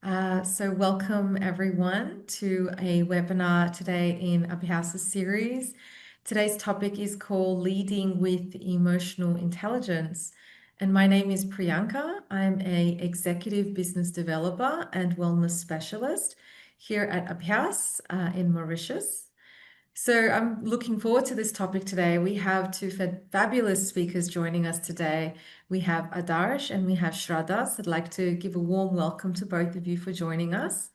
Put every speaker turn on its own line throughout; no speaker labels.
So welcome everyone to a webinar today in Abhyas series. Today's topic is called Leading with Emotional Intelligence. And my name is Priyanka. I'm a executive business developer and wellness specialist here at Abhyas in Mauritius. So I'm looking forward to this topic today. We have two fabulous speakers joining us today. We have Adarsh and we have Shradha. So I'd like to give a warm welcome to both of you for joining us,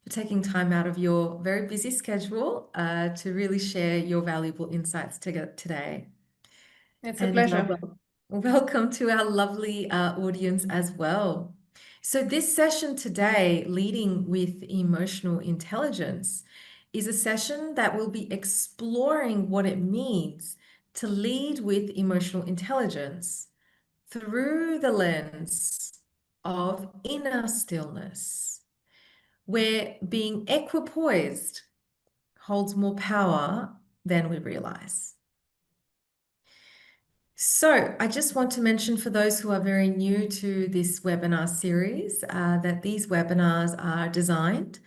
for taking time out of your very busy schedule to really share your valuable insights today.
It's a
And
pleasure.
welcome to our lovely audience as well. So, this session today, Leading with Emotional Intelligence, is a session that will be exploring what it means to lead with emotional intelligence through the lens of inner stillness, where being equipoised holds more power than we realize. So I just want to mention for those who are very new to this webinar series that these webinars are designed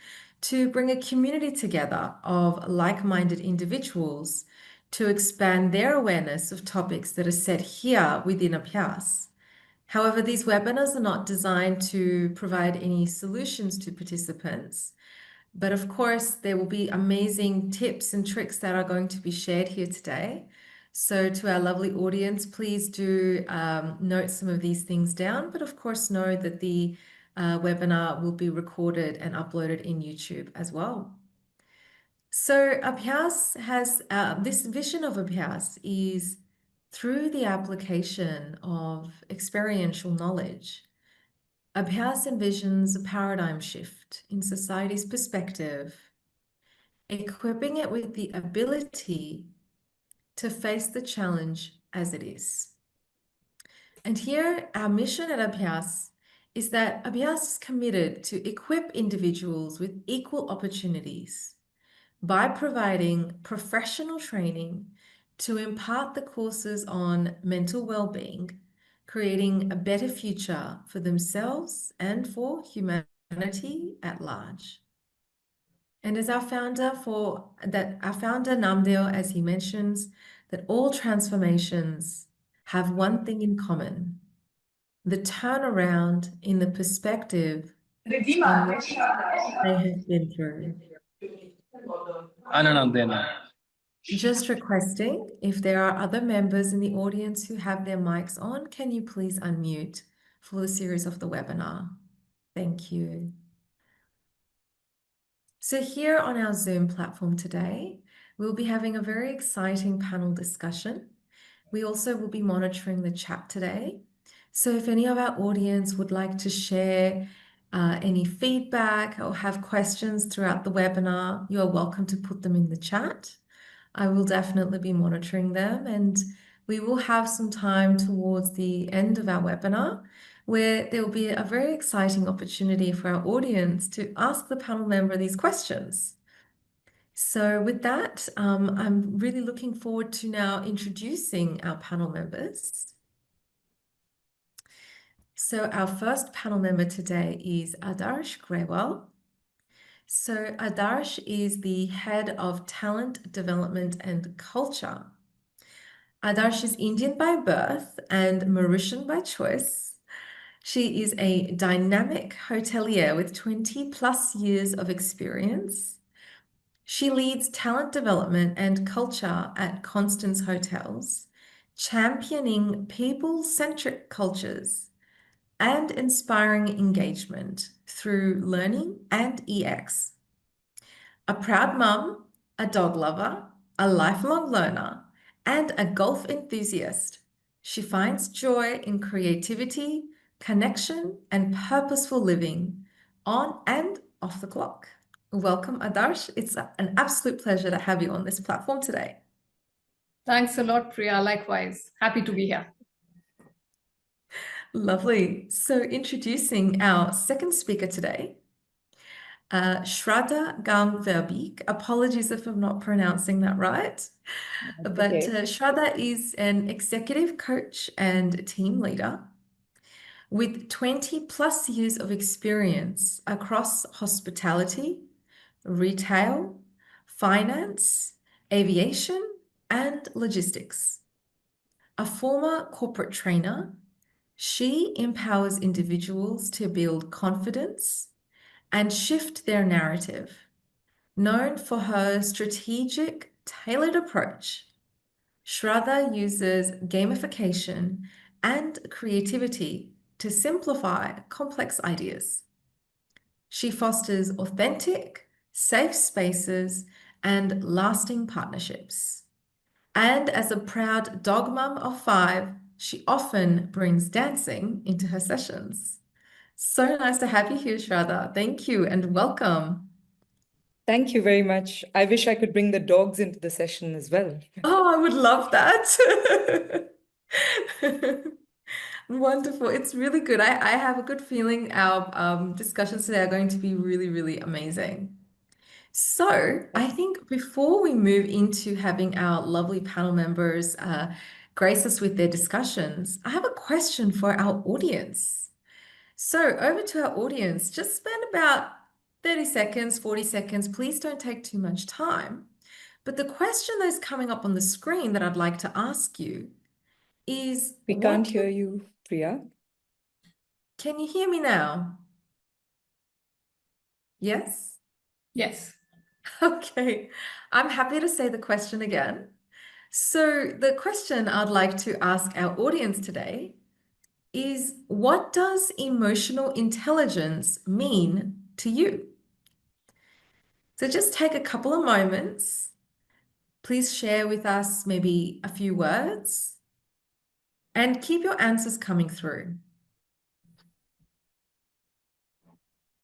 to bring a community together of like-minded individuals to expand their awareness of topics that are set here within Abhyas. However, these webinars are not designed to provide any solutions to participants. But of course, there will be amazing tips and tricks that are going to be shared here today. So to our lovely audience, please do note some of these things down. But of course, know that the webinar will be recorded and uploaded in YouTube as well. So Abhyas has this vision of Abhyas is through the application of experiential knowledge. Abhyas envisions a paradigm shift in society's perspective, equipping it with the ability to face the challenge as it is. And here, our mission at Abhyas is that Abhyas is committed to equip individuals with equal opportunities by providing professional training to impart the courses on mental well-being, creating a better future for themselves and for humanity at large. And as our founder Namdeo, as he mentions, that all transformations have one thing in common, the turnaround in the perspective on what they have been through. Just requesting, if there are other members in the audience who have their mics on, can you please unmute for the series of the webinar? Thank you. So here on our Zoom platform today, we'll be having a very exciting panel discussion. We also will be monitoring the chat today. So if any of our audience would like to share any feedback or have questions throughout the webinar, you are welcome to put them in the chat. I will definitely be monitoring them, and we will have some time towards the end of our webinar where there will be a very exciting opportunity for our audience to ask the panel member these questions. So with that, I'm really looking forward to now introducing our panel members. So our first panel member today is Adarsh Grewal. So Adarsh is the head of talent development and culture. Adarsh is Indian by birth and Mauritian by choice. She is a dynamic hotelier with 20 plus years of experience. She leads talent development and culture at Constance Hotels, championing people-centric cultures and inspiring engagement through learning and EX. A proud mum, a dog lover, a lifelong learner, and a golf enthusiast, she finds joy in creativity, connection, and purposeful living on and off the clock. Welcome, Adarsh. It's an absolute pleasure to have you on this platform today.
Thanks a lot, Priya. Likewise. Happy to be here.
Lovely. So introducing our second speaker today, Shradha Gang Verbeeck. Apologies if I'm not pronouncing that right. But Shradha is an executive coach and team leader. with 20 plus years of experience across hospitality, retail, finance, aviation, and logistics. A former corporate trainer, she empowers individuals to build confidence and shift their narrative. Known for her strategic, tailored approach, Shradha uses gamification and creativity to simplify complex ideas. She fosters authentic, safe spaces and lasting partnerships. And as a proud dog mum of 5, she often brings dancing into her sessions. So nice to have you here, Shradha. Thank you and welcome.
Thank you very much. I wish I could bring the dogs into the session as well.
Oh, I would love that. Wonderful. It's really good. I have a good feeling our discussions today are going to be really, really amazing. So, I think before we move into having our lovely panel members grace us with their discussions, I have a question for our audience. So, over to our audience, just spend about 30 seconds, 40 seconds. Please don't take too much time. But the question that's coming up on the screen that I'd like to ask you is
We
what
can't hear you, Priya.
can you hear me now? Yes?
Yes.
Okay. I'm happy to say the question again. So, the question I'd like to ask our audience today is what does emotional intelligence mean to you? So, just take a couple of moments. Please share with us maybe a few words and keep your answers coming through.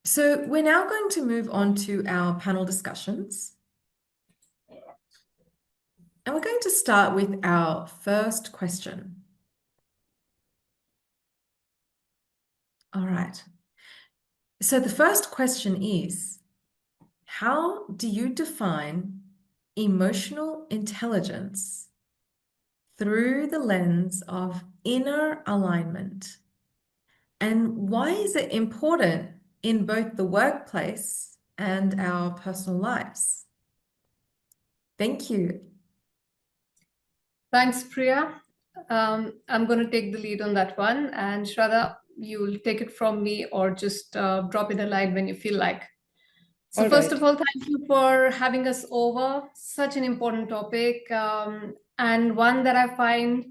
So we're now going to move on to our panel discussions. And we're going to start with our first question. All right. So the first question is, how do you define emotional intelligence through the lens of inner alignment? And why is it important in both the workplace and our personal lives? Thank you.
Thanks, Priya. I'm going to take the lead on that one. And Shradha, you'll take it from me or just drop in a line when you feel like. So
All
first
right.
of all, thank you for having us over. Such an important topic and one that I find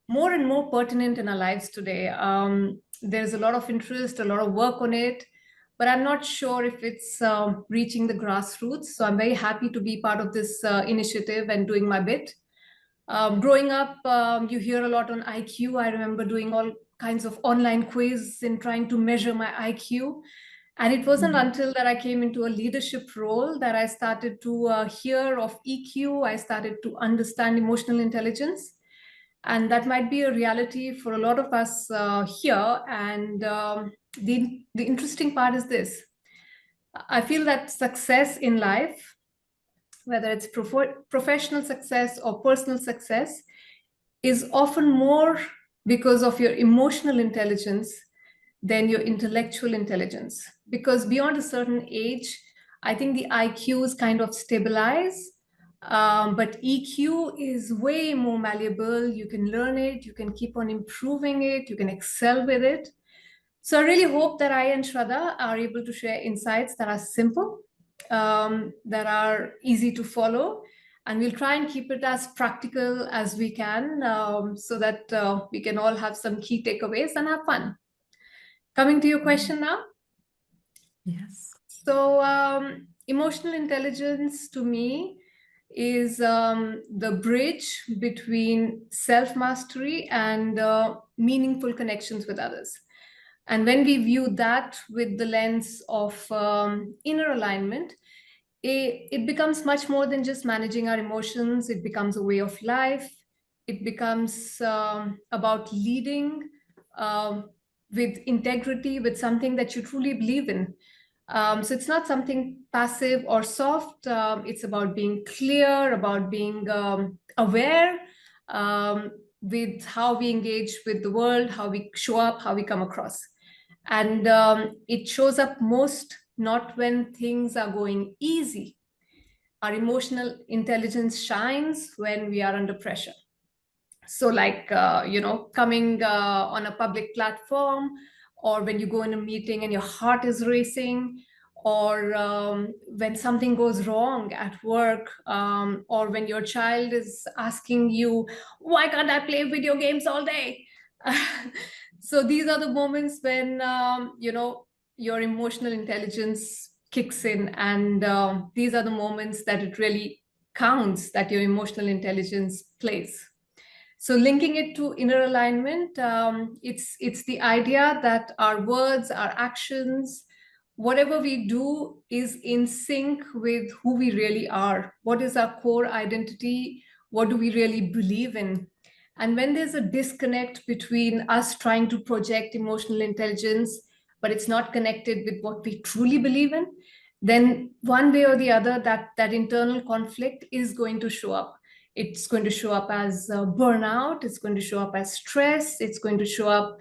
more and more pertinent in our lives today. There's a lot of interest, a lot of work on it, but I'm not sure if it's reaching the grassroots. So I'm very happy to be part of this initiative and doing my bit. Growing up, you hear a lot on IQ. I remember doing all kinds of online quiz and trying to measure my IQ. And it wasn't until that I came into a leadership role that I started to hear of EQ. I started to understand emotional intelligence. And that might be a reality for a lot of us here. And the interesting part is this. I feel that success in life, whether it's professional success or personal success, is often more because of your emotional intelligence than your intellectual intelligence. Because beyond a certain age, I think the IQs kind of stabilize, but EQ is way more malleable. You can learn it, you can keep on improving it, you can excel with it. So I really hope that I and Shradha are able to share insights that are simple, that are easy to follow, and we'll try and keep it as practical as we can so that we can all have some key takeaways and have fun. Coming to your question now.
Yes.
So emotional intelligence to me is the bridge between self-mastery and meaningful connections with others. And when we view that with the lens of inner alignment, it becomes much more than just managing our emotions. It becomes a way of life. It becomes about leading with integrity, with something that you truly believe in. So it's not something passive or soft. It's about being clear, about being aware, with how we engage with the world, how we show up, how we come across. And it shows up most not when things are going easy. Our emotional intelligence shines when we are under pressure. So like, coming on a public platform, or when you go in a meeting and your heart is racing, or when something goes wrong at work, or when your child is asking you, why can't I play video games all day? So these are the moments when, your emotional intelligence kicks in. And these are the moments that it really counts that your emotional intelligence plays. So linking it to inner alignment, it's the idea that our words, our actions, whatever we do is in sync with who we really are. What is our core identity? What do we really believe in? And when there's a disconnect between us trying to project emotional intelligence, but it's not connected with what we truly believe in, then one way or the other, that internal conflict is going to show up. It's going to show up as burnout. It's going to show up as stress. It's going to show up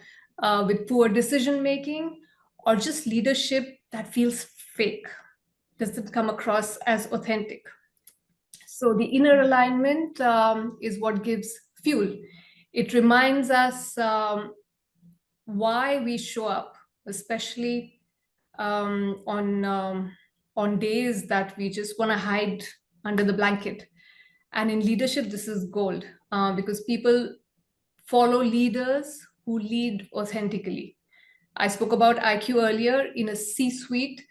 with poor decision making, or just leadership that feels fake, doesn't come across as authentic. So the inner alignment is what gives fuel. It reminds us why we show up, especially on days that we just want to hide under the blanket. And in leadership, this is gold, because people follow leaders who lead authentically. I spoke about IQ earlier. In a C-suite,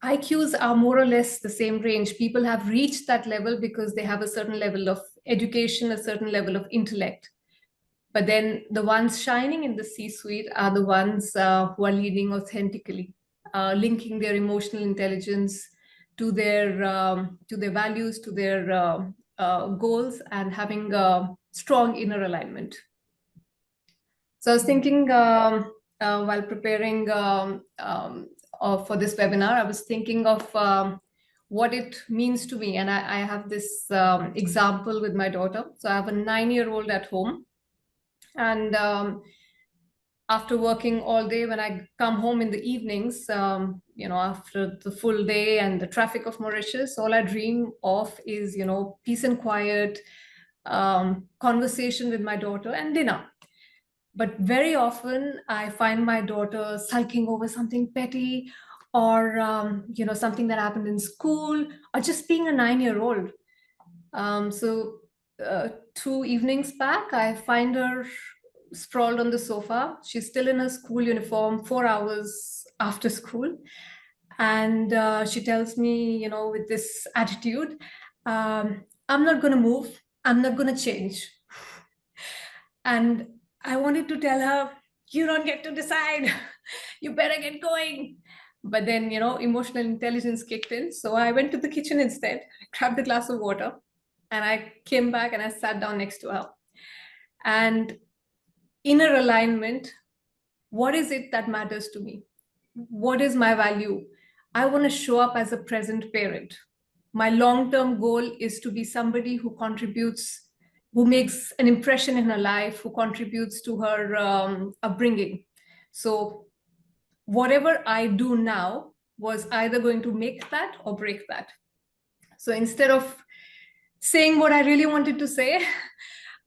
IQs are more or less the same range. People have reached that level because they have a certain level of education, a certain level of intellect. But then the ones shining in the C-suite are the ones who are leading authentically, linking their emotional intelligence to their values, to their goals, and having a strong inner alignment. So I was thinking while preparing for this webinar, I was thinking of what it means to me. And I have this example with my daughter. So I have a 9-year-old at home. And after working all day, when I come home in the evenings, after the full day and the traffic of Mauritius, all I dream of is, peace and quiet, conversation with my daughter, and dinner. But very often I find my daughter sulking over something petty, or something that happened in school, or just being a 9-year-old. So 2 evenings back, I find her sprawled on the sofa. She's still in her school uniform, 4 hours after school. And she tells me, with this attitude, I'm not going to move. I'm not going to change. And I wanted to tell her, you don't get to decide. You better get going. But then, emotional intelligence kicked in. So I went to the kitchen instead. I grabbed a glass of water, and I came back and I sat down next to her. And inner alignment, what is it that matters to me? What is my value? I want to show up as a present parent. My long-term goal is to be somebody who contributes, who makes an impression in her life, who contributes to her upbringing. So whatever I do now was either going to make that or break that. So instead of saying what I really wanted to say,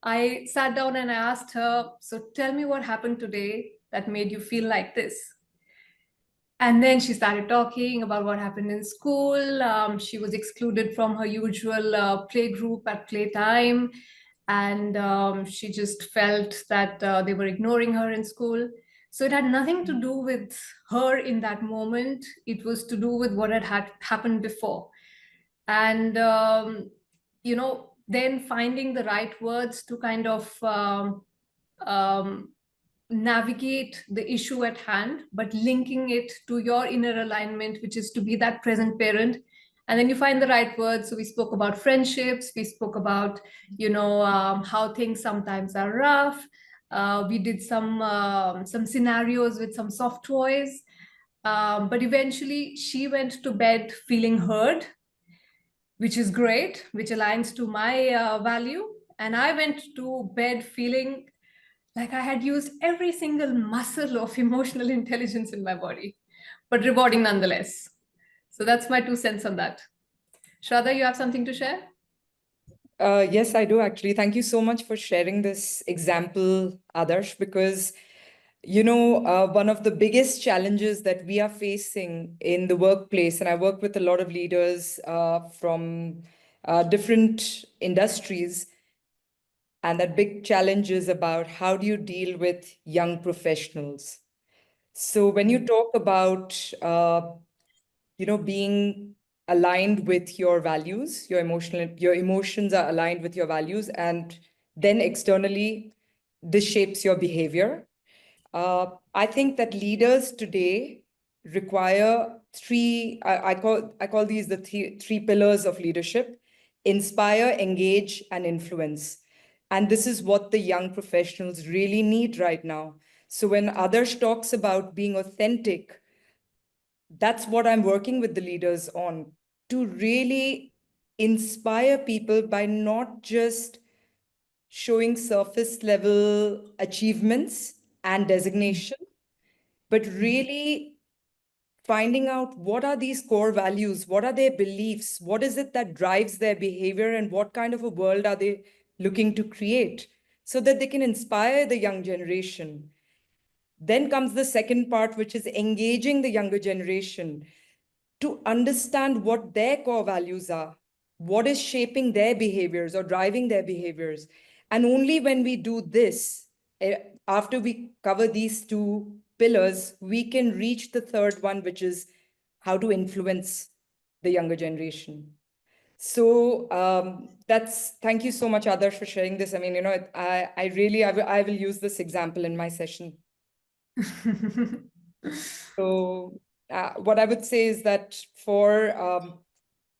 I sat down and I asked her, so tell me what happened today that made you feel like this. And then she started talking about what happened in school. She was excluded from her usual play group at playtime. And she just felt that they were ignoring her in school. So it had nothing to do with her in that moment. It was to do with what had happened before. And, then finding the right words to kind of navigate the issue at hand, but linking it to your inner alignment, which is to be that present parent. And then you find the right words. So we spoke about friendships. We spoke about, how things sometimes are rough. We did some scenarios with some soft toys. But eventually she went to bed feeling heard, which is great, which aligns to my value. And I went to bed feeling like I had used every single muscle of emotional intelligence in my body, but rewarding nonetheless. So that's my 2 cents on that. Shraddha, you have something to share?
Yes, I do actually. Thank you so much for sharing this example, Adarsh, because one of the biggest challenges that we are facing in the workplace, and I work with a lot of leaders from different industries, and that big challenge is about how do you deal with young professionals. So when you talk about being aligned with your values, your emotions are aligned with your values, and then externally, this shapes your behavior. I think that leaders today require three, I call these the three pillars of leadership: inspire, engage, and influence. And this is what the young professionals really need right now. So when Adarsh talks about being authentic, that's what I'm working with the leaders on, to really inspire people by not just showing surface level achievements and designation, but really finding out what are these core values, what are their beliefs, what is it that drives their behavior, and what kind of a world are they looking to create so that they can inspire the young generation. Then comes the second part, which is engaging the younger generation to understand what their core values are, what is shaping their behaviors or driving their behaviors. And only when we do this, after we cover these two pillars, we can reach the third one, which is how to influence the younger generation. So thank you so much, Adarsh, for sharing this. I mean, I will use this example in my session. So, what I would say is that for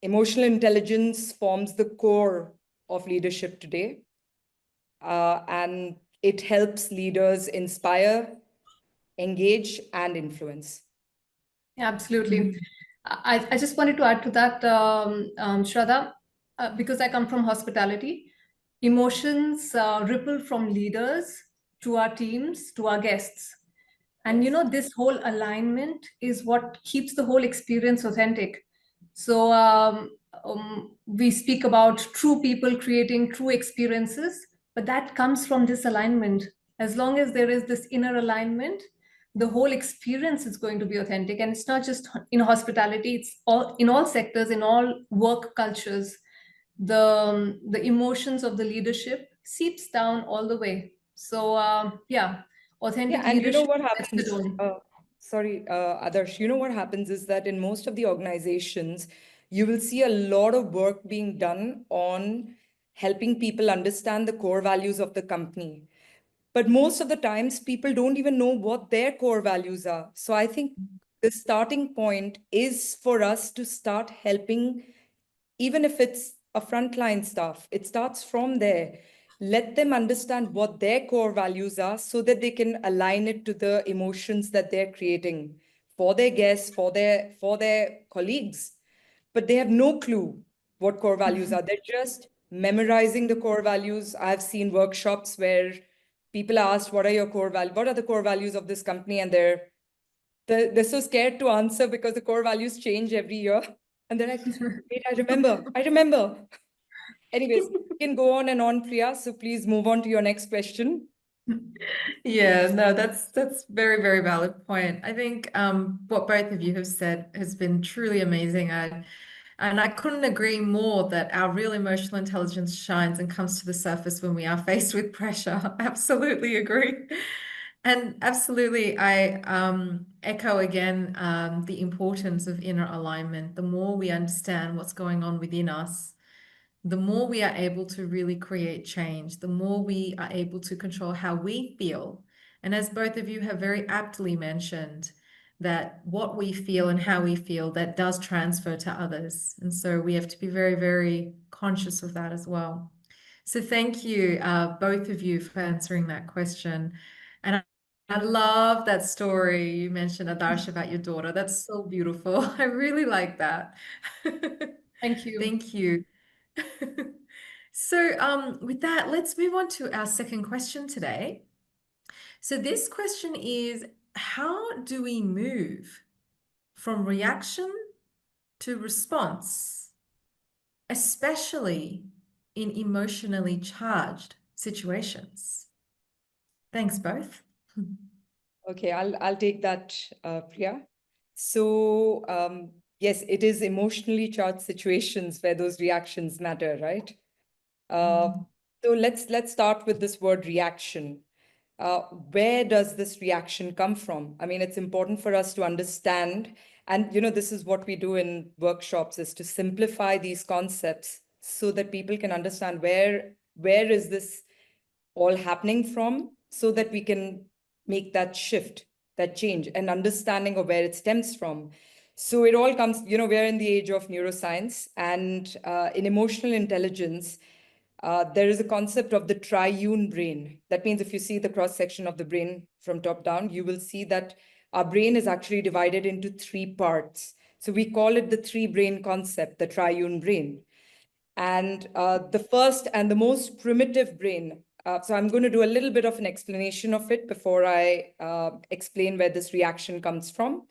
emotional intelligence forms the core of leadership today, and it helps leaders inspire, engage, and influence.
Yeah, absolutely. I just wanted to add to that, Shraddha, because I come from hospitality. Emotions ripple from leaders to our teams to our guests. And
Yes.
this whole alignment is what keeps the whole experience authentic. So we speak about true people creating true experiences, but that comes from this alignment. As long as there is this inner alignment, the whole experience is going to be authentic. And it's not just in hospitality, it's all in all sectors, in all work cultures. The emotions of the leadership seeps down all the way. So yeah,
Yeah,
authentic
and you know
leadership
what
sets the
happens?
tone.
Sorry, Adarsh, you know what happens is that in most of the organizations, you will see a lot of work being done on helping people understand the core values of the company. But most of the times, people don't even know what their core values are. So I think the starting point is for us to start helping, even if it's a frontline staff, it starts from there. Let them understand what their core values are so that they can align it to the emotions that they're creating for their guests, for their colleagues. But they have no clue what core values are. They're just memorizing the core values. I've seen workshops where people are asked, what are your core values? What are the core values of this company? And they're so scared to answer because the core values change every year. And they're like, wait, I remember. Anyways, you can go on and on, Priya. So please move on to your next question.
Yeah, no, that's very, very valid point. I think what both of you have said has been truly amazing. And I couldn't agree more that our real emotional intelligence shines and comes to the surface when we are faced with pressure. Absolutely agree. And absolutely, I echo again the importance of inner alignment. The more we understand what's going on within us, the more we are able to really create change, the more we are able to control how we feel. And as both of you have very aptly mentioned, that what we feel and how we feel, that does transfer to others. And so we have to be very, very conscious of that as well. So thank you, both of you, for answering that question. And I love that story you mentioned, Adarsh, about your daughter. That's so beautiful. I really like that.
Thank you.
Thank you. So with that, let's move on to our second question today. So this question is, how do we move from reaction to response, especially in emotionally charged situations? Thanks, both.
Okay, I'll take that, Priya. So yes, it is emotionally charged situations where those reactions matter, right? So let's start with this word reaction. Where does this reaction come from? I mean, it's important for us to understand, and this is what we do in workshops, is to simplify these concepts so that people can understand where is this all happening from, so that we can make that shift, that change, and understanding of where it stems from. So it all comes, we're in the age of neuroscience, and in emotional intelligence, there is a concept of the triune brain. That means if you see the cross section of the brain from top down, you will see that our brain is actually divided into three parts. So we call it the three brain concept, the triune brain. And the first and the most primitive brain. So I'm going to do a little bit of an explanation of it before I explain where this reaction comes from.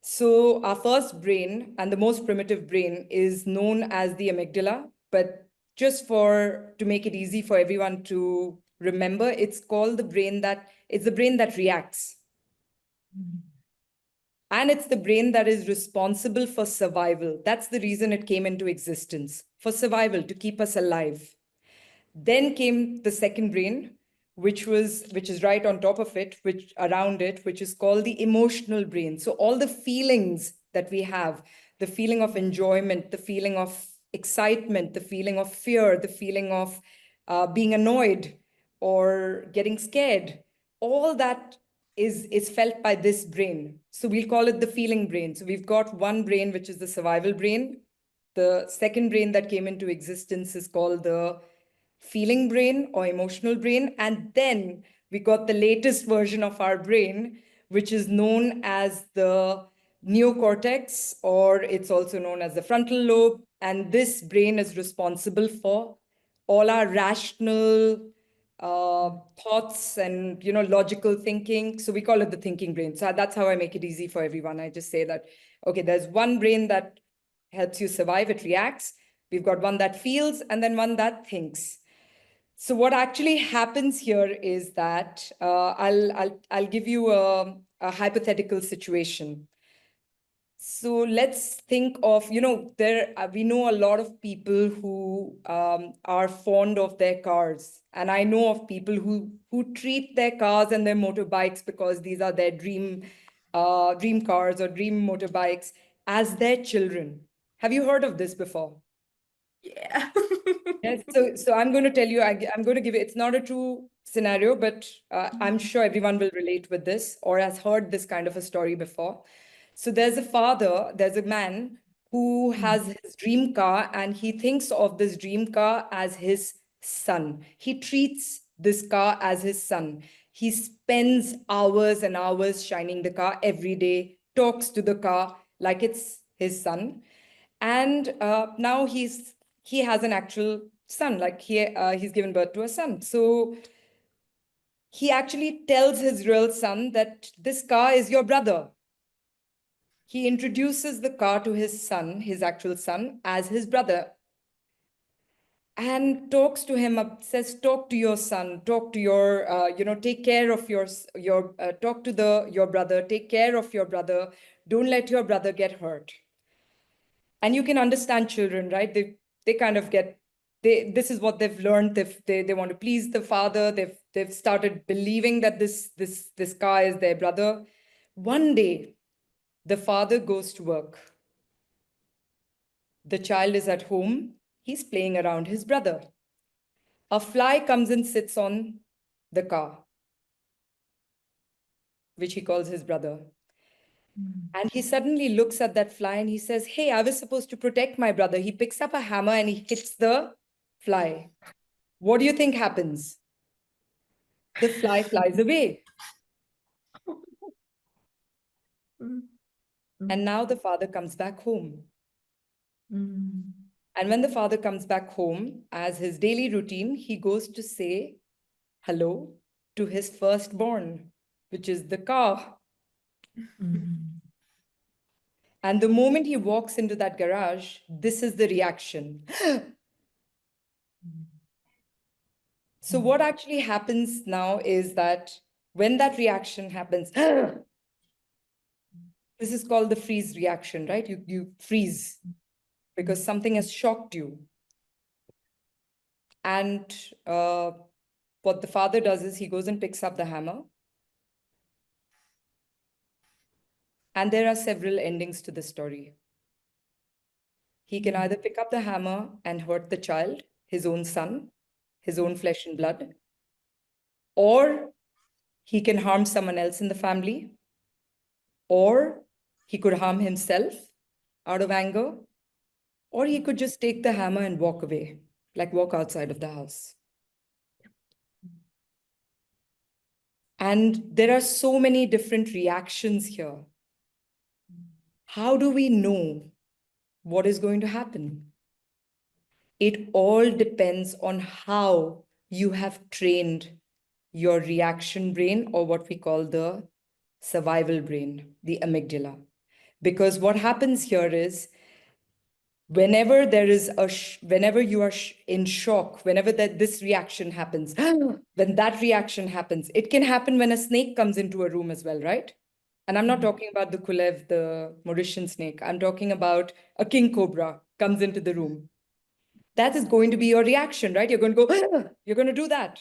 So our first brain and the most primitive brain is known as the amygdala, but just to make it easy for everyone to remember, it's the brain that reacts. And it's the brain that is responsible for survival. That's the reason it came into existence, for survival, to keep us alive. Then came the second brain, which is right on top of it, which is called the emotional brain. So all the feelings that we have, the feeling of enjoyment, the feeling of excitement, the feeling of fear, the feeling of being annoyed or getting scared, all that is felt by this brain. So we'll call it the feeling brain. So we've got one brain, which is the survival brain. The second brain that came into existence is called the feeling brain or emotional brain. And then we got the latest version of our brain, which is known as the neocortex, or it's also known as the frontal lobe. And this brain is responsible for all our rational thoughts and logical thinking. So we call it the thinking brain. So that's how I make it easy for everyone. I just say that, okay, there's one brain that helps you survive, it reacts. We've got one that feels, and then one that thinks. So what actually happens here is that I'll give you a hypothetical situation. So let's think of, we know a lot of people who are fond of their cars. And I know of people who treat their cars and their motorbikes, because these are their dream cars or dream motorbikes, as their children. Have you heard of this before?
Yeah.
Yes, so I'm going to tell you, I'm going to give it, it's not a true scenario, but I'm sure everyone will relate with this or has heard this kind of a story before. So there's a man who has his dream car, and he thinks of this dream car as his son. He treats this car as his son. He spends hours and hours shining the car every day, talks to the car like it's his son. And now he has an actual son, like he's given birth to a son. So he actually tells his real son that this car is your brother. He introduces the car to his son, his actual son, as his brother, and talks to him, says, talk to your son, talk to your, take care of talk to your brother, take care of your brother, don't let your brother get hurt. And you can understand children, right? They kind of this is what they've learned. They want to please the father. They've started believing that this guy is their brother. One day, the father goes to work. The child is at home. He's playing around his brother. A fly comes and sits on the car, which he calls his brother. And he suddenly looks at that fly and he says, hey, I was supposed to protect my brother. He picks up a hammer and he hits the fly. What do you think happens? The fly flies away. And now the father comes back home. And when the father comes back home, as his daily routine, he goes to say hello to his firstborn, which is the cow.
Mhm.
And the moment he walks into that garage, this is the reaction. So what actually happens now is that when that reaction happens, this is called the freeze reaction, right? You freeze because something has shocked you. And what the father does is he goes and picks up the hammer. And there are several endings to the story. He can either pick up the hammer and hurt the child, his own son, his own flesh and blood, or he can harm someone else in the family, or he could harm himself out of anger, or he could just take the hammer and walk away, like walk outside of the house. And there are so many different reactions here. How do we know what is going to happen? It all depends on how you have trained your reaction brain, or what we call the survival brain, the amygdala. Because what happens here is whenever there is whenever you are in shock, whenever this reaction happens, when that reaction happens, it can happen when a snake comes into a room as well, right? And I'm not talking about the kulev, the Mauritian snake. I'm talking about a king cobra comes into the room. That is going to be your reaction, right? You're going to go, you're going to do that.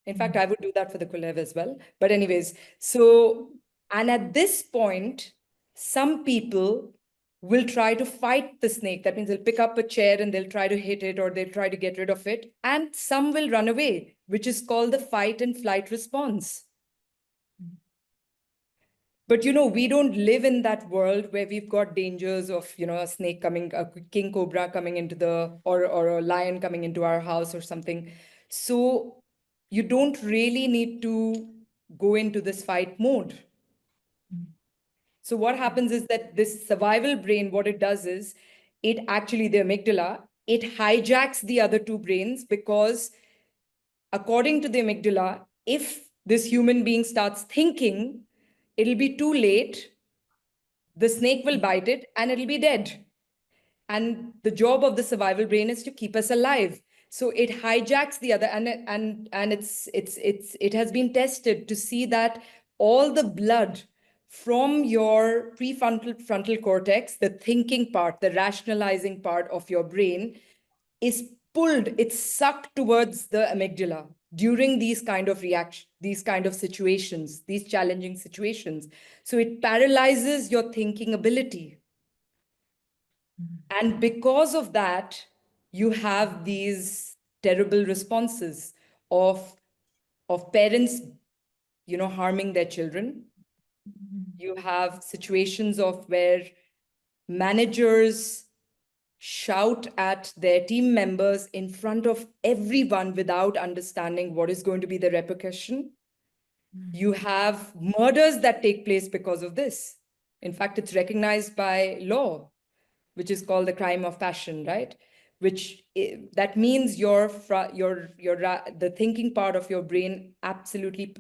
In fact, I would do that for the kulev as well. But anyways, so, and at this point, some people will try to fight the snake. That means they'll pick up a chair and they'll try to hit it, or they'll try to get rid of it. And some will run away, which is called the fight and flight response. But we don't live in that world where we've got dangers of a snake coming, a king cobra coming into or a lion coming into our house or something. So you don't really need to go into this fight mode. So what happens is that this survival brain, what it does is it actually, the amygdala, it hijacks the other two brains, because according to the amygdala, if this human being starts thinking, it'll be too late. The snake will bite it and it'll be dead. And the job of the survival brain is to keep us alive. So it hijacks the other, and it has been tested to see that all the blood from your frontal cortex, the thinking part, the rationalizing part of your brain, is pulled, it's sucked towards the amygdala during these kind of these kind of situations, these challenging situations. So it paralyzes your thinking ability. And because of that, you have these terrible responses of parents, harming their children. You have situations of where managers shout at their team members in front of everyone without understanding what is going to be the repercussion. You have murders that take place because of this. In fact, it's recognized by law, which is called the crime of passion, right? That means the thinking part of your brain absolutely,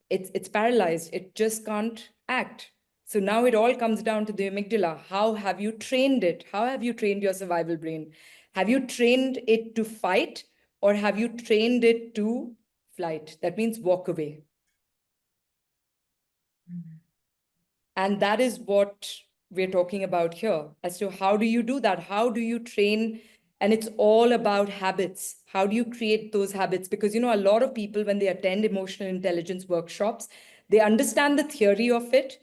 it's paralyzed. It just can't act. So now it all comes down to the amygdala. How have you trained it? How have you trained your survival brain? Have you trained it to fight, or have you trained it to flight? That means walk away. And that is what we're talking about here, as to how do you do that? How do you train? And it's all about habits. How do you create those habits? Because, a lot of people, when they attend emotional intelligence workshops, they understand the theory of it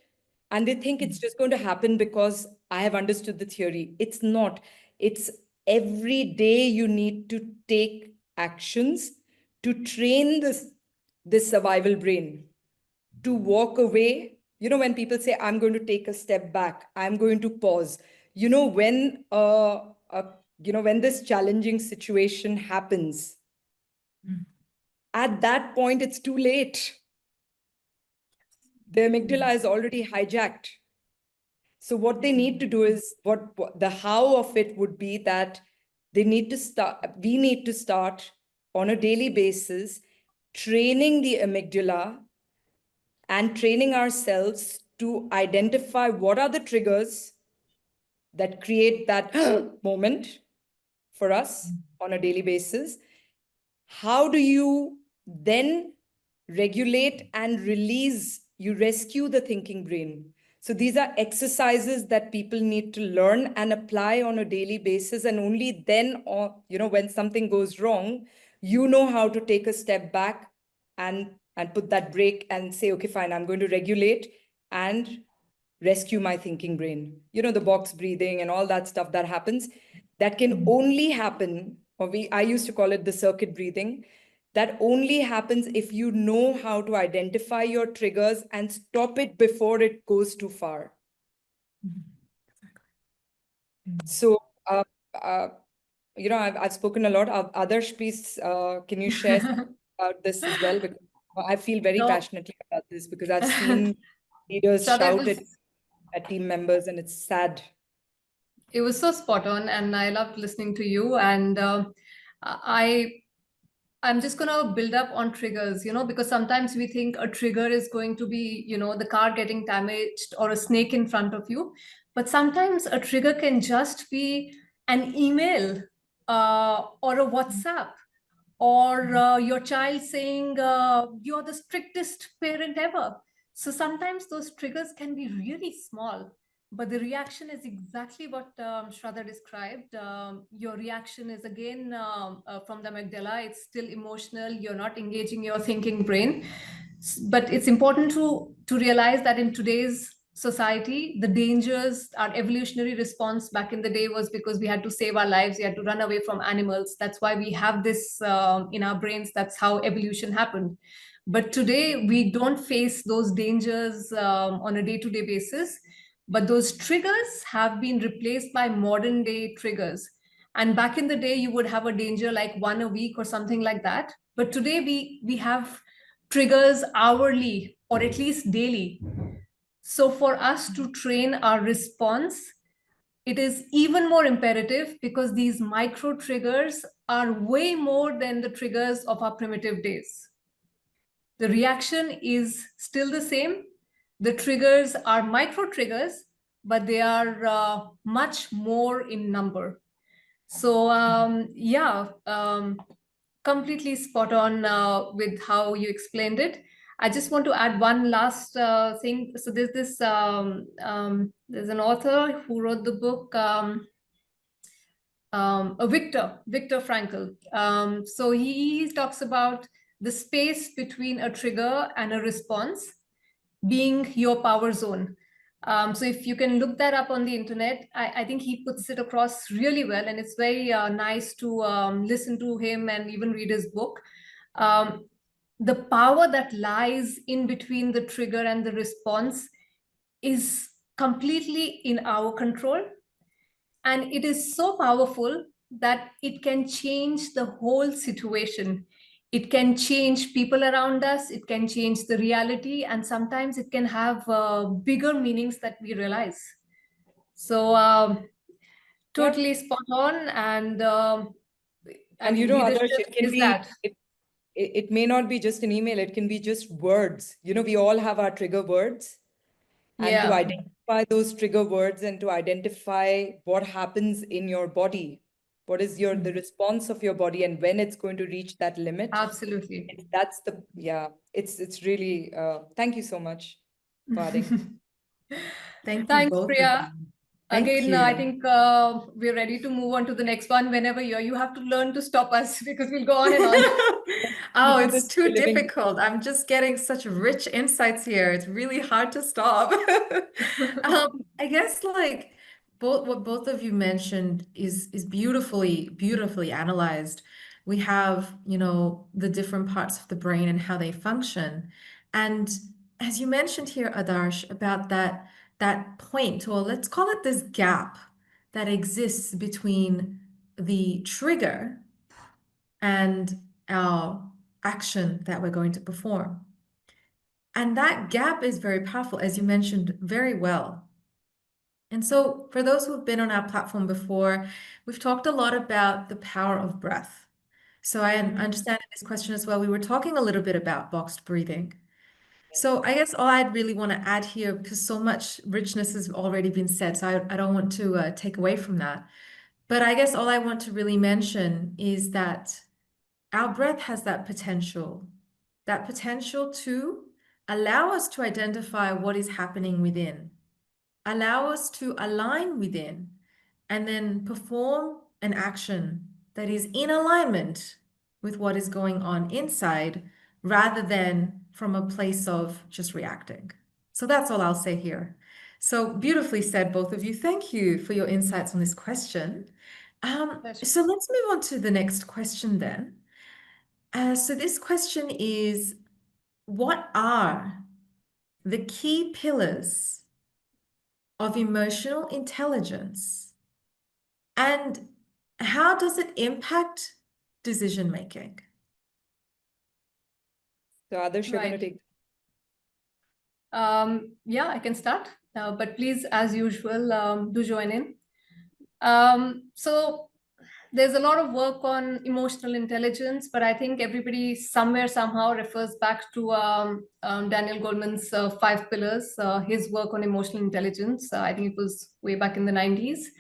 and they think it's just going to happen because I have understood the theory. It's not. It's every day you need to take actions to train this survival brain to walk away. When people say, I'm going to take a step back, I'm going to pause, when when this challenging situation happens, at that point, it's too late. The amygdala is already hijacked. So what they need to do is, what the how of it would be that we need to start on a daily basis training the amygdala and training ourselves to identify what are the triggers that create that moment for us on a daily basis. How do you then regulate and release? You rescue the thinking brain. So these are exercises that people need to learn and apply on a daily basis. And only then, or when something goes wrong, you know how to take a step back and put that break and say, okay, fine, I'm going to regulate and rescue my thinking brain. The box breathing and all that stuff that happens, that can only happen, I used to call it the circuit breathing. That only happens if you know how to identify your triggers and stop it before it goes too far. So, I've spoken a lot. Adarsh, please, can you share something about this as well? Because I feel very
No.
passionately about this because I've seen leaders
Shradha,
shout at team members, and it's sad.
it was so spot on, and I loved listening to you. And I I'm just going to build up on triggers, because sometimes we think a trigger is going to be, the car getting damaged or a snake in front of you. But sometimes a trigger can just be an email or a WhatsApp or your child saying, you're the strictest parent ever. So sometimes those triggers can be really small, but the reaction is exactly what Shraddha described. Your reaction is again from the amygdala. It's still emotional. You're not engaging your thinking brain. But it's important to realize that in today's society, the dangers, our evolutionary response back in the day was because we had to save our lives. We had to run away from animals. That's why we have this in our brains. That's how evolution happened. But today, we don't face those dangers on a day-to-day basis. But those triggers have been replaced by modern day triggers. And back in the day, you would have a danger like one a week or something like that. But today, we have triggers hourly or at least daily. So for us to train our response, it is even more imperative because these micro triggers are way more than the triggers of our primitive days. The reaction is still the same. The triggers are micro triggers, but they are much more in number. So completely spot on with how you explained it. I just want to add one last thing. So there's an author who wrote the book, Viktor Frankl. So he talks about the space between a trigger and a response being your power zone. So if you can look that up on the internet, I think he puts it across really well, and it's very nice to listen to him and even read his book. The power that lies in between the trigger and the response is completely in our control. And it is so powerful that it can change the whole situation. It can change people around us, it can change the reality, and sometimes it can have bigger meanings that we realize. So, totally spot on. And I
And
mean, leadership
Adarsh, it can
is
be,
that.
it may not be just an email, it can be just words. We all have our trigger words. And to
Yeah,
identify those trigger words and to identify what happens in your body, what is the response of your body and when it's going to reach that limit.
absolutely.
It's really, thank you so much for adding.
Thank you,
Thanks,
both of
Priya.
you. Thank
Again, I
you.
think we're ready to move on to the next one. Whenever you have to learn to stop us because we'll go on and on.
Oh,
We do
it's
this for
too
a living.
difficult. I'm just getting such rich insights here. It's really hard to stop. I guess like what both of you mentioned is beautifully analyzed. We have, the different parts of the brain and how they function. And as you mentioned here, Adarsh, about that point, or let's call it this gap that exists between the trigger and our action that we're going to perform. And that gap is very powerful, as you mentioned very well. And so, for those who have been on our platform before, we've talked a lot about the power of breath. So, I understand in this question as well, we were talking a little bit about boxed breathing. So, I guess all I'd really want to add here, because so much richness has already been said, so I don't want to take away from that. But I guess all I want to really mention is that our breath has that potential to allow us to identify what is happening within, allow us to align within, and then perform an action that is in alignment with what is going on inside rather than from a place of just reacting. So that's all I'll say here. So beautifully said, both of you. Thank you for your insights on this question. So let's move on to the next question then. So this question is, what are the key pillars of emotional intelligence, and how does it impact decision making?
So Adarsh, you're going to
Right.
take.
Yeah, I can start, but please, as usual, do join in. So there's a lot of work on emotional intelligence, but I think everybody somewhere somehow refers back to Daniel Goleman's 5 pillars, his work on emotional intelligence. I think it was way back in the 90s.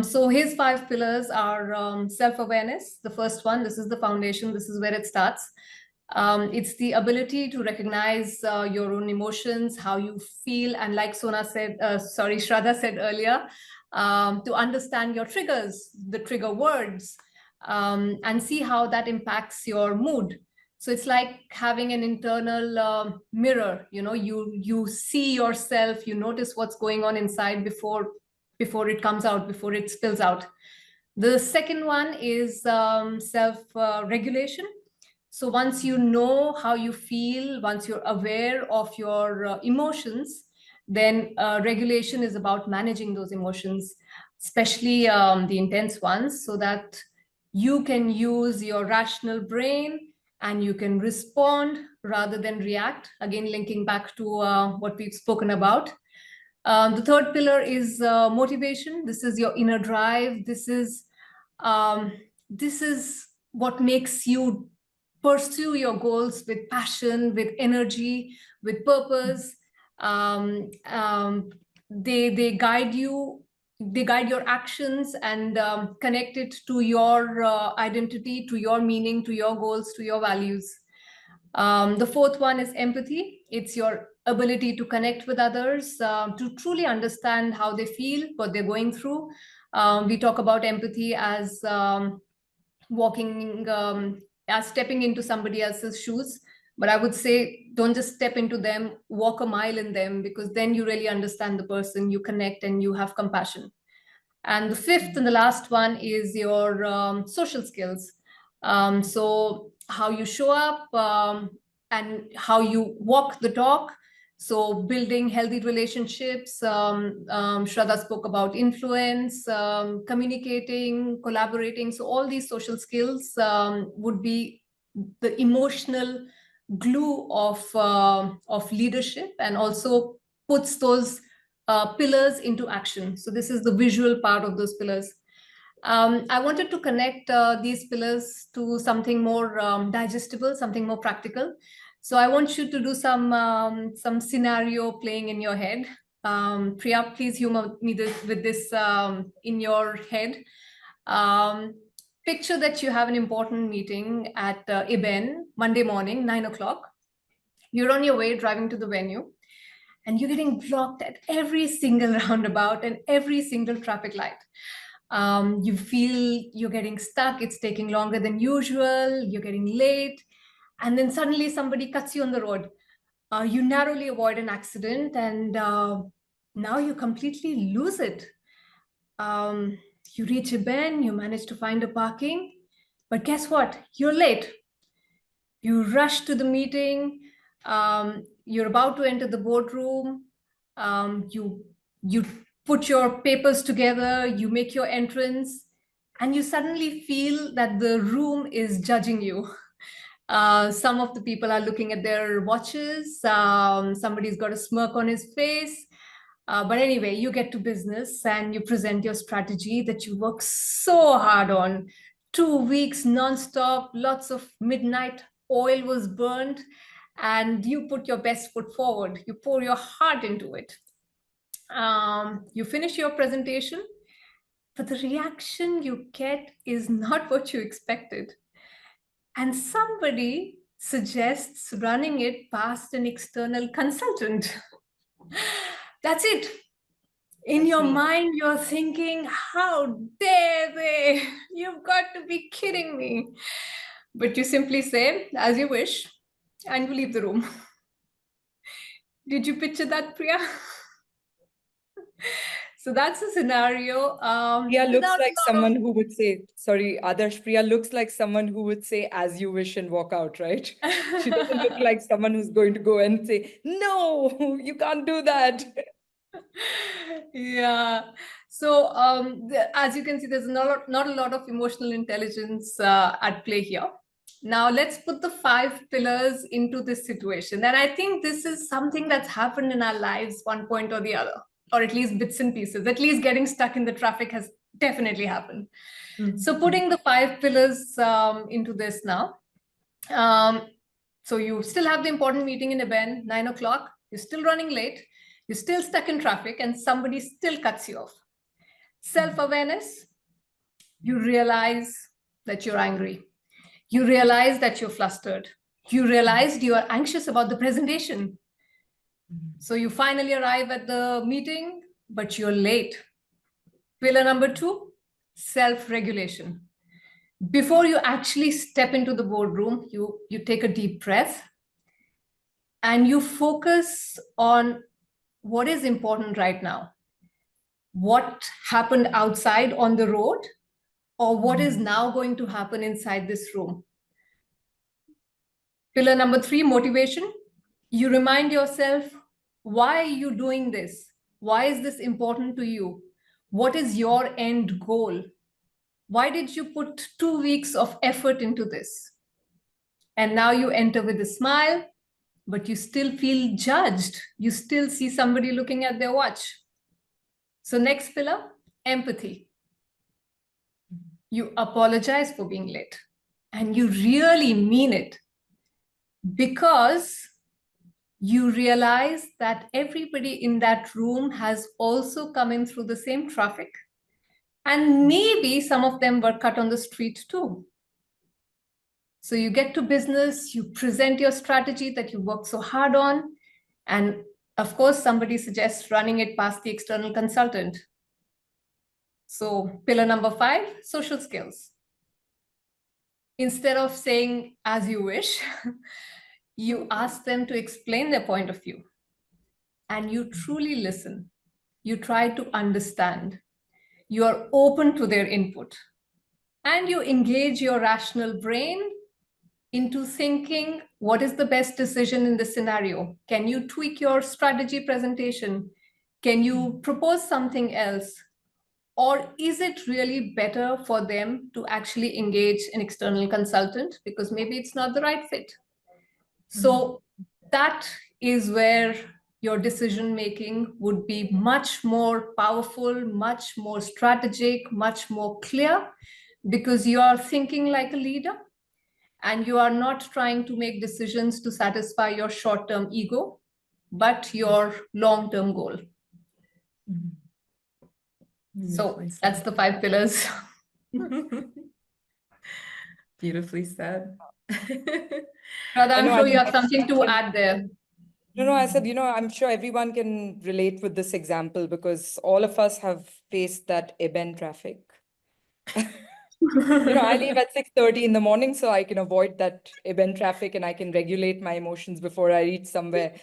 So his 5 pillars are self-awareness, the first one. This is the foundation. This is where it starts. It's the ability to recognize your own emotions, how you feel, and like Shradha said earlier, to understand your triggers, the trigger words, and see how that impacts your mood. So it's like having an internal mirror. You see yourself, you notice what's going on inside before it comes out, before it spills out. The second one is self-regulation. So once you know how you feel, once you're aware of your emotions, then regulation is about managing those emotions, especially the intense ones, so that you can use your rational brain and you can respond rather than react. Again, linking back to what we've spoken about. The third pillar is motivation. This is your inner drive. Um, this is what makes you pursue your goals with passion, with energy, with purpose. They guide you. They guide your actions and connect it to your identity, to your meaning, to your goals, to your values. The fourth one is empathy. It's your ability to connect with others, to truly understand how they feel, what they're going through. We talk about empathy as as stepping into somebody else's shoes. But I would say, don't just step into them, walk a mile in them, because then you really understand the person, you connect, and you have compassion. And the fifth and the last one is your social skills. So how you show up and how you walk the talk. So building healthy relationships. Shradha spoke about influence, communicating, collaborating. So all these social skills would be the emotional glue of leadership, and also puts those pillars into action. So this is the visual part of those pillars. I wanted to connect these pillars to something more digestible, something more practical. So I want you to do some scenario playing in your head. Priya, please humor me with this in your head. Picture that you have an important meeting at Iben Monday morning, 9 o'clock. You're on your way driving to the venue, and you're getting blocked at every single roundabout and every single traffic light. You feel you're getting stuck, it's taking longer than usual, you're getting late, and then suddenly somebody cuts you on the road. You narrowly avoid an accident, and now you completely lose it. You reach a bend, you manage to find a parking, but guess what? You're late. You rush to the meeting. You're about to enter the boardroom. You put your papers together. You make your entrance, and you suddenly feel that the room is judging you. Some of the people are looking at their watches. Somebody's got a smirk on his face. But anyway, you get to business and you present your strategy that you work so hard on. 2 weeks nonstop, lots of midnight oil was burned, and you put your best foot forward. You pour your heart into it. You finish your presentation, but the reaction you get is not what you expected. And somebody suggests running it past an external consultant. That's it. In your mind, you're thinking, how dare they? You've got to be kidding me. But you simply say, as you wish, and you leave the room. Did you picture that, Priya? So that's a scenario.
Priya looks
Without
like
a lot
someone who would say, sorry, Adarsh, Priya looks like someone who would say, as you wish, and walk out, right? She doesn't look like someone who's going to go and say, no, you can't do that.
Yeah. So as you can see, there's not a lot of emotional intelligence at play here. Now let's put the 5 pillars into this situation. And I think this is something that's happened in our lives one point or the other, or at least bits and pieces. At least getting stuck in the traffic has definitely happened. So putting the 5 pillars into this now. So you still have the important meeting in event, 9 o'clock. You're still running late. You're still stuck in traffic and somebody still cuts you off. Self-awareness, you realize that you're angry. You realize that you're flustered. You realized you are anxious about the presentation. So you finally arrive at the meeting, but you're late. Pillar number 2, self-regulation. Before you actually step into the boardroom, you take a deep breath and you focus on what is important right now. What happened outside on the road, or what is now going to happen inside this room. Pillar number 3, motivation. You remind yourself, why are you doing this? Why is this important to you? What is your end goal? Why did you put 2 weeks of effort into this? And now you enter with a smile, but you still feel judged. You still see somebody looking at their watch. So next pillar, empathy. You apologize for being late and you really mean it, because you realize that everybody in that room has also come in through the same traffic. And maybe some of them were cut on the street too. So you get to business, you present your strategy that you work so hard on. And of course, somebody suggests running it past the external consultant. So pillar number 5, social skills. Instead of saying, as you wish, you ask them to explain their point of view. And you truly listen. You try to understand. You are open to their input. And you engage your rational brain into thinking, what is the best decision in this scenario? Can you tweak your strategy presentation? Can you propose something else? Or is it really better for them to actually engage an external consultant because maybe it's not the right fit? So that is where your decision making would be much more powerful, much more strategic, much more clear, because you are thinking like a leader and you are not trying to make decisions to satisfy your short-term ego, but your long-term goal. So that's the 5 pillars.
Beautifully said.
Radha, I'm sure you have
I
something to add there.
No, I said, I'm sure everyone can relate with this example because all of us have faced that Eben traffic. I leave at 6:30 in the morning so I can avoid that Eben traffic and I can regulate my emotions before I reach somewhere.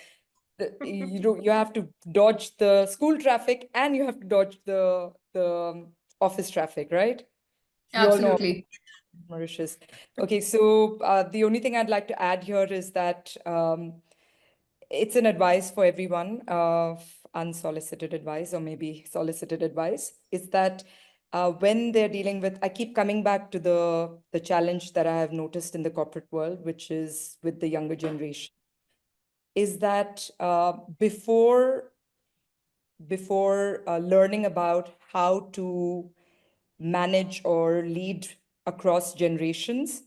You have to dodge the school traffic and you have to dodge the office traffic, right? You all know
Absolutely.
Mauritius. Okay, so the only thing I'd like to add here is that it's an advice for everyone, unsolicited advice or maybe solicited advice, is that when they're dealing with, I keep coming back to the challenge that I have noticed in the corporate world, which is with the younger generation, is that before before learning about how to manage or lead across generations,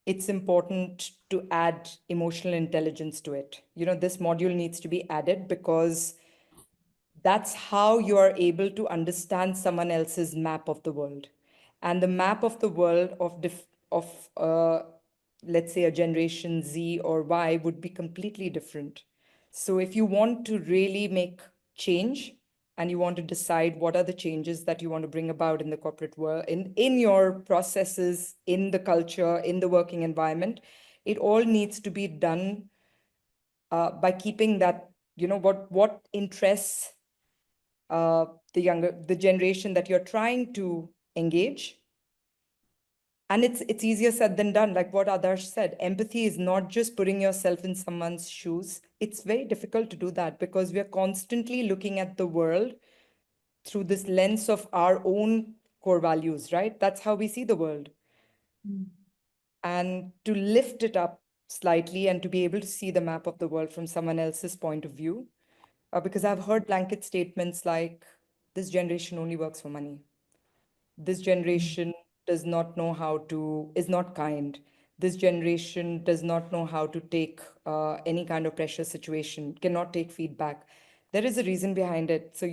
it's important to add emotional intelligence to it. This module needs to be added because that's how you are able to understand someone else's map of the world. And the map of the world of let's say a generation Z or Y would be completely different. So if you want to really make change and you want to decide what are the changes that you want to bring about in the corporate world, in your processes, in the culture, in the working environment, it all needs to be done by keeping that, what interests the generation that you're trying to engage. And it's easier said than done. Like what Adarsh said, empathy is not just putting yourself in someone's shoes. It's very difficult to do that because we're constantly looking at the world through this lens of our own core values, right? That's how we see the world. And to lift it up slightly and to be able to see the map of the world from someone else's point of view, because I've heard blanket statements like, this generation only works for money. This generation does not know how to, is not kind. This generation does not know how to take any kind of pressure situation, cannot take feedback. There is a reason behind it. So,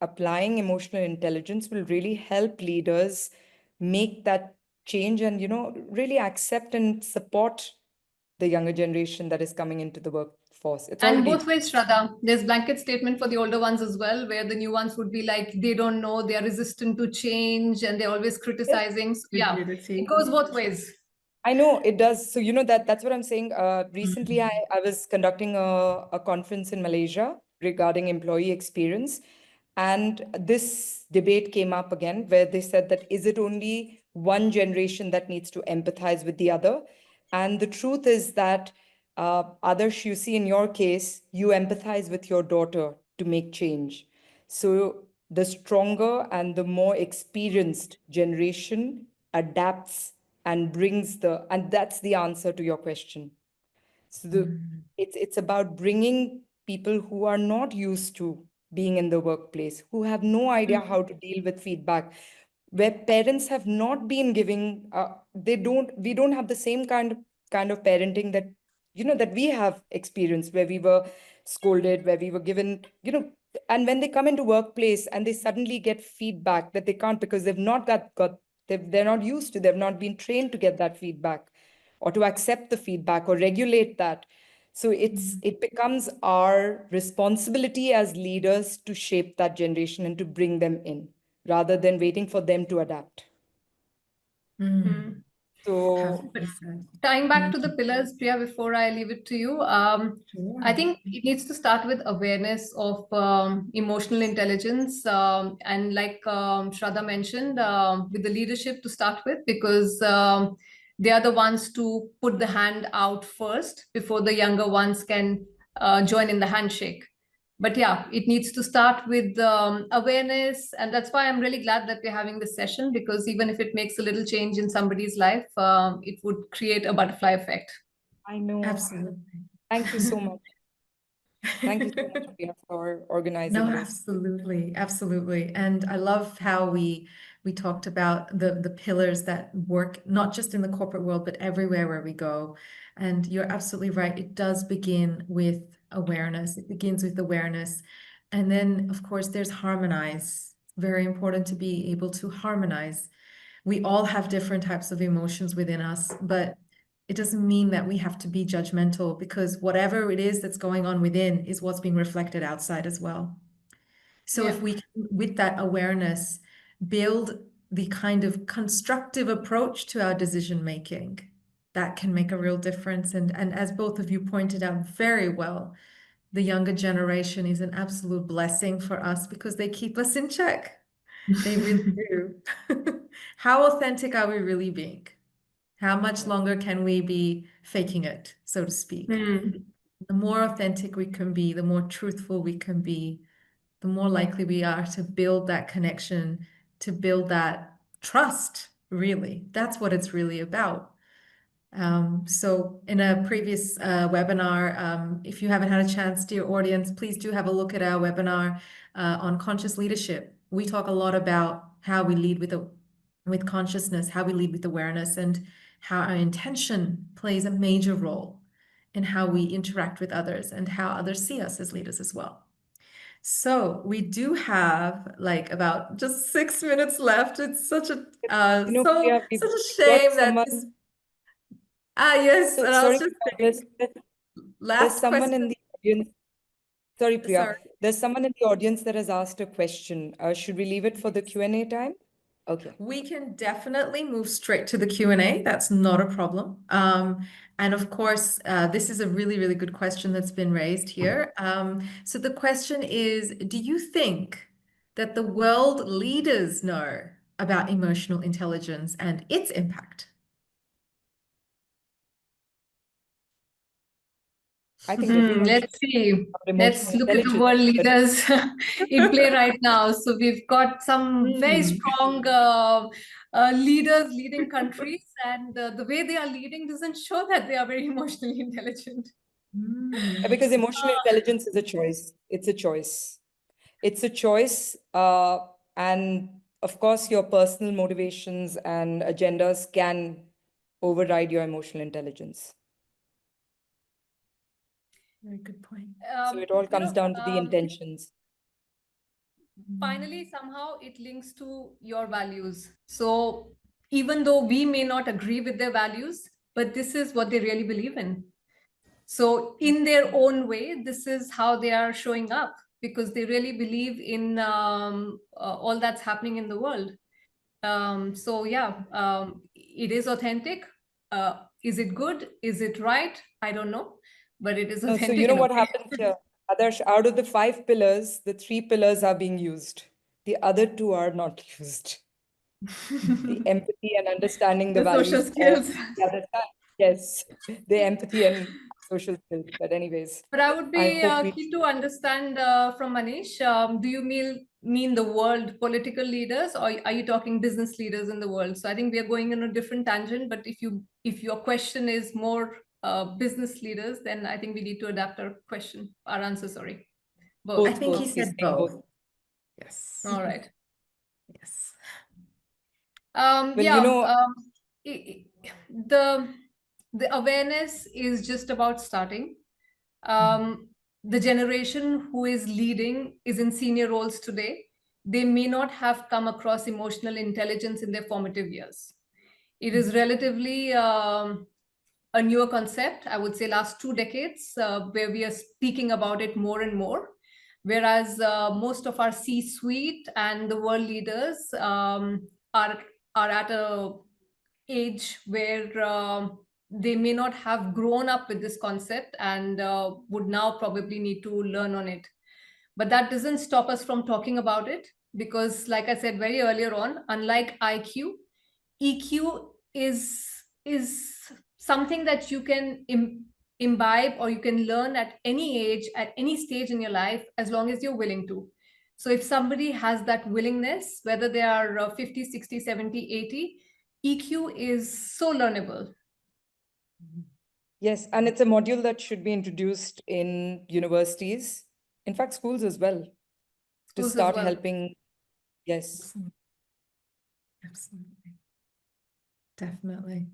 applying emotional intelligence will really help leaders make that change and, really accept and support the younger generation that is coming into the workforce. It's
And
already.
both ways, Shraddha. There's blanket statement for the older ones as well, where the new ones would be like, they don't know, they are resistant to change, and they're always criticizing. So yeah, it
Rigidity.
goes both ways.
I know it does. So that's what I'm saying. Recently, I was conducting a conference in Malaysia regarding employee experience, and this debate came up again where they said that is it only one generation that needs to empathize with the other? And the truth is that, Adarsh, you see in your case, you empathize with your daughter to make change. So the stronger and the more experienced generation adapts and and that's the answer to your question. So it's about bringing people who are not used to being in the workplace, who have no idea how to deal with feedback, where parents have not been giving, we don't have the same kind of parenting that, that we have experienced, where we were scolded, where we were given, and when they come into workplace and they suddenly get feedback that they can't because they've not got they're not used to, they've not been trained to get that feedback or to accept the feedback or regulate that. So it becomes our responsibility as leaders to shape that generation and to bring them in rather than waiting for them to adapt.
Mm.
So
Perfectly said.
Tying back to the pillars, Priya, before I leave it to you, I
Sure.
think it needs to start with awareness of emotional intelligence. And like Shraddha mentioned, with the leadership to start with, because they are the ones to put the hand out first before the younger ones can join in the handshake. But yeah, it needs to start with awareness. And that's why I'm really glad that we're having this session, because even if it makes a little change in somebody's life, it would create a butterfly effect.
I know.
Absolutely.
Thank you so much. Thank you so much, Priya, for
No,
organizing this.
absolutely, absolutely. And I love how we talked about the pillars that work not just in the corporate world, but everywhere where we go. And you're absolutely right. It does begin with awareness. It begins with awareness. And then, of course, there's harmonize. Very important to be able to harmonize. We all have different types of emotions within us, but it doesn't mean that we have to be judgmental because whatever it is that's going on within is what's being reflected outside as well. So
Yeah.
if we can, with that awareness, build the kind of constructive approach to our decision making, that can make a real difference. And as both of you pointed out very well, the younger generation is an absolute blessing for us because they keep us in check. They really do. How authentic are we really being? How much longer can we be faking it, so to speak?
Hmm.
The more authentic we can be, the more truthful we can be, the more likely we are to build that connection, to build that trust, really. That's what it's really about. So in a previous webinar, if you haven't had a chance, dear audience, please do have a look at our webinar on conscious leadership. We talk a lot about how we lead with consciousness, how we lead with awareness, and how our intention plays a major role in how we interact with others and how others see us as leaders as well. So we do have like about just 6 minutes left. It's such a
Priya, we've
such a
got
shame that this.
someone.
Yes,
So
and I was
sorry,
just
Priya,
saying,
there's
last
someone in
question.
the audience. Sorry, Priya.
Sorry.
There's someone in the audience that has asked a question. Should we leave it for the Q&A time? Okay.
We can definitely move straight to the Q&A. That's not a problem. And of course, this is a really, really good question that's been raised here. So the question is, do you think that the world leaders know about emotional intelligence and its impact?
I think everyone should
Let's see.
know about
Let's
emotional
look at the
intelligence,
world
but
leaders in play right now. So we've got some very
Hmm.
strong leaders leading countries, and the way they are leading doesn't show that they are very emotionally intelligent.
because emotional intelligence is a choice. It's a choice. It's a choice. And of course, your personal motivations and agendas can override your emotional intelligence.
Very good point.
So it all
You
comes
know,
down to the intentions.
finally, somehow it links to your values. So even though we may not agree with their values, but this is what they really believe in. So in their own way, this is how they are showing up because they really believe in all that's happening in the world. So yeah, it is authentic. Is it good? Is it right? I don't know, but it is
No, so you
authentic
know
in a
what
way.
happens here? Adarsh, out of the 5 pillars, the 3 pillars are being used. The other 2 are not used. The empathy and understanding the
The social
values of
skills.
the other side. Yes, the empathy and social skills. But anyways,
But I would
I
be
hope we.
keen to understand from Manish, do you mean the world political leaders, or are you talking business leaders in the world? So I think we are going on a different tangent, but if your question is more business leaders, then I think we need to adapt our answer, sorry.
I
Both.
think he
Both. He's
said
saying both.
both. Yes.
All right.
Yes.
Well,
Yeah, the the awareness is just about starting. The generation who is leading is in senior roles today. They may not have come across emotional intelligence in their formative years. It is relatively a newer concept, I would say last 2 decades, where we are speaking about it more and more. Whereas most of our C-suite and the world leaders are at a age where they may not have grown up with this concept and would now probably need to learn on it. But that doesn't stop us from talking about it because, like I said very earlier on, unlike IQ, EQ is something that you can imbibe or you can learn at any age, at any stage in your life, as long as you're willing to. So if somebody has that willingness, whether they are 50, 60, 70, 80, EQ is so learnable.
Yes, and it's a module that should be introduced in universities, in fact, schools as well, to
Schools as
start
well.
helping. Yes.
Absolutely. Definitely.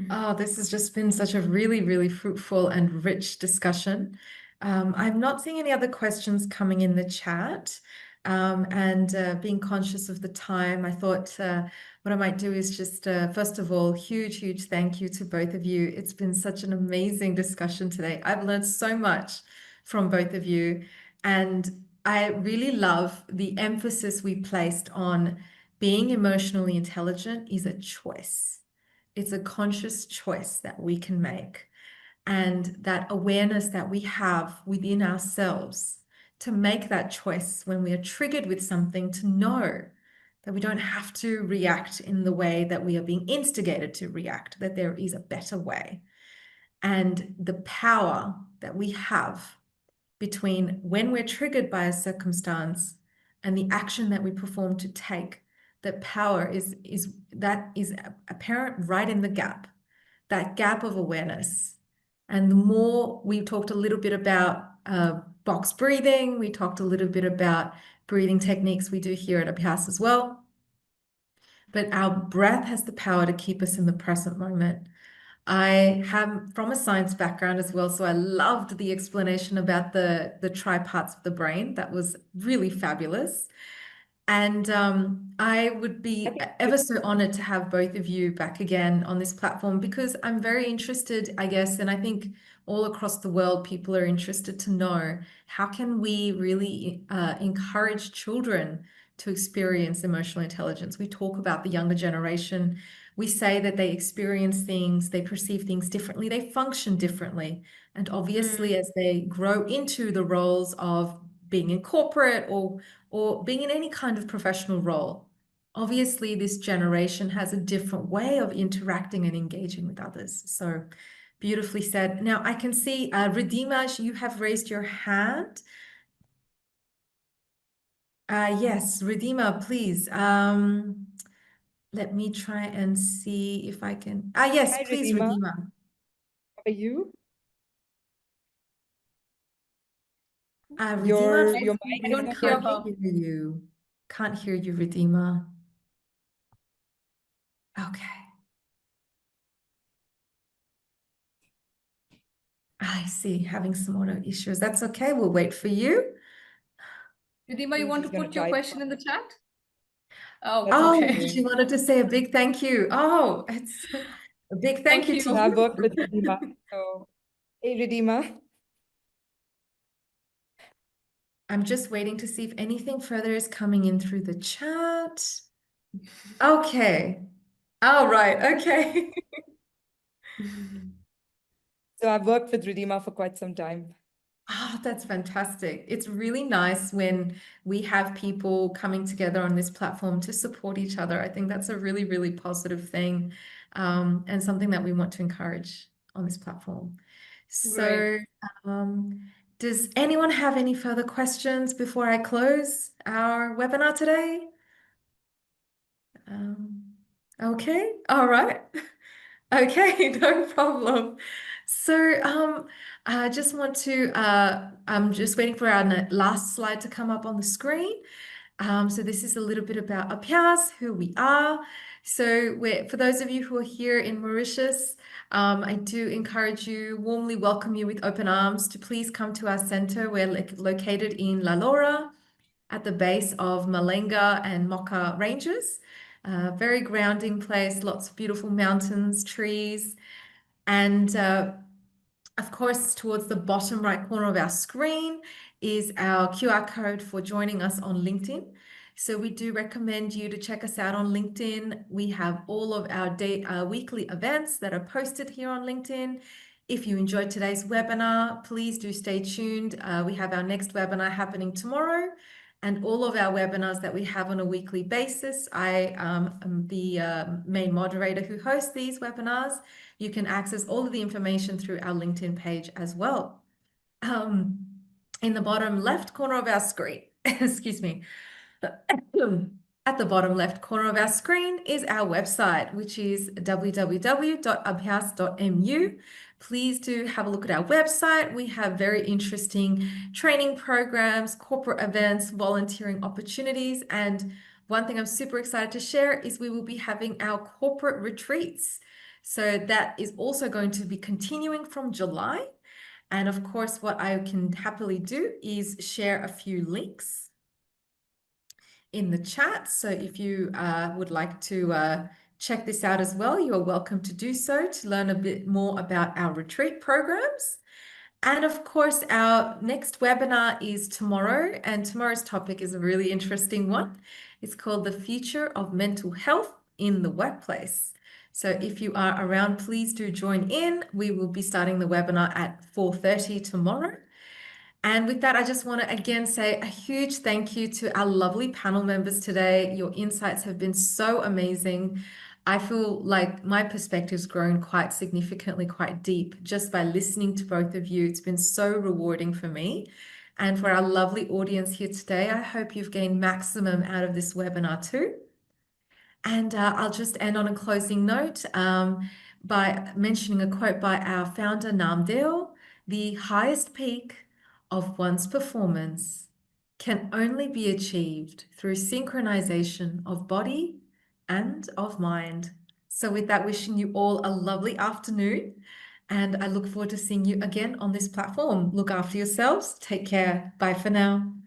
Oh, this has just been such a really, really fruitful and rich discussion. I'm not seeing any other questions coming in the chat. And being conscious of the time, I thought what I might do is just, first of all, huge, huge thank you to both of you. It's been such an amazing discussion today. I've learned so much from both of you. And I really love the emphasis we placed on being emotionally intelligent is a choice. It's a conscious choice that we can make. And that awareness that we have within ourselves to make that choice when we are triggered with something, to know that we don't have to react in the way that we are being instigated to react, that there is a better way. And the power that we have between when we're triggered by a circumstance and the action that we perform to take, that power is apparent right in the gap that gap of awareness. And the more we talked a little bit about box breathing, we talked a little bit about breathing techniques we do here at Abhyas as well. But our breath has the power to keep us in the present moment. I have from a science background as well, so I loved the explanation about the triparts of the brain. That was really fabulous. And I would
I
be
think
ever so honored to have both of you back again on this platform because I'm very interested, I guess, and I think all across the world, people are interested to know how can we really encourage children to experience emotional intelligence. We talk about the younger generation. We say that they experience things, they perceive things differently, they function differently. And obviously, as they grow into the roles of being in corporate or being in any kind of professional role. Obviously, this generation has a different way of interacting and engaging with others. So beautifully said. Now I can see, Redeema, you have raised your hand. Yes, Redeema, please. Let me try and see if I can. Yes,
hi,
please,
Ridhima.
Redeema.
How are you?
Redeema,
Your
I
mic is
don't
not
hear
can't
her.
working.
hear you. Can't hear you, Redeema. Okay. I see, having some audio issues. That's okay. We'll wait for you.
Ridhima,
I
you
think
want
she's
to
going to
put your
type.
question in the chat? Oh,
That's
Oh,
okay.
okay.
she wanted to say a big thank you. Oh, it's a big thank
Thank
you to
So
you.
I've
you.
worked with Ridhima. So, hey, Ridhima.
I'm just waiting to see if anything further is coming in through the chat. Okay. All right. Okay.
So I've worked with Ridhima for quite some time.
Oh, that's fantastic. It's really nice when we have people coming together on this platform to support each other. I think that's a really, really positive thing, and something that we want to encourage on this platform.
Great.
So, does anyone have any further questions before I close our webinar today? Um, okay, all right. Okay, no problem. So, I just want to, I'm just waiting for our last slide to come up on the screen. So this is a little bit about Abhyas, who we are. So for those of you who are here in Mauritius, I do encourage you, warmly welcome you with open arms to please come to our center. We're located in La Laura at the base of Malenga and Mocha Ranges. Very grounding place, lots of beautiful mountains, trees, and of course, towards the bottom right corner of our screen is our QR code for joining us on LinkedIn. So we do recommend you to check us out on LinkedIn. We have all of our weekly events that are posted here on LinkedIn. If you enjoyed today's webinar, please do stay tuned. We have our next webinar happening tomorrow, and all of our webinars that we have on a weekly basis. I am the main moderator who hosts these webinars. You can access all of the information through our LinkedIn page as well. In the bottom left corner of our screen, excuse me, at the bottom left corner of our screen is our website, which is www.abhyas.mu. Please do have a look at our website. We have very interesting training programs, corporate events, volunteering opportunities. And one thing I'm super excited to share is we will be having our corporate retreats. So that is also going to be continuing from July. And of course, what I can happily do is share a few links in the chat. So if you would like to check this out as well, you are welcome to do so to learn a bit more about our retreat programs. And of course, our next webinar is tomorrow, and tomorrow's topic is a really interesting one. It's called The Future of Mental Health in the Workplace. So if you are around, please do join in. We will be starting the webinar at 4:30 tomorrow. And with that, I just want to again say a huge thank you to our lovely panel members today. Your insights have been so amazing. I feel like my perspective's grown quite significantly, quite deep just by listening to both of you. It's been so rewarding for me. And for our lovely audience here today, I hope you've gained maximum out of this webinar too. And I'll just end on a closing note. by mentioning a quote by our founder Namdeo: the highest peak of one's performance can only be achieved through synchronization of body and of mind. So, with that, wishing you all a lovely afternoon, and I look forward to seeing you again on this platform. Look after yourselves. Take care. Bye for now.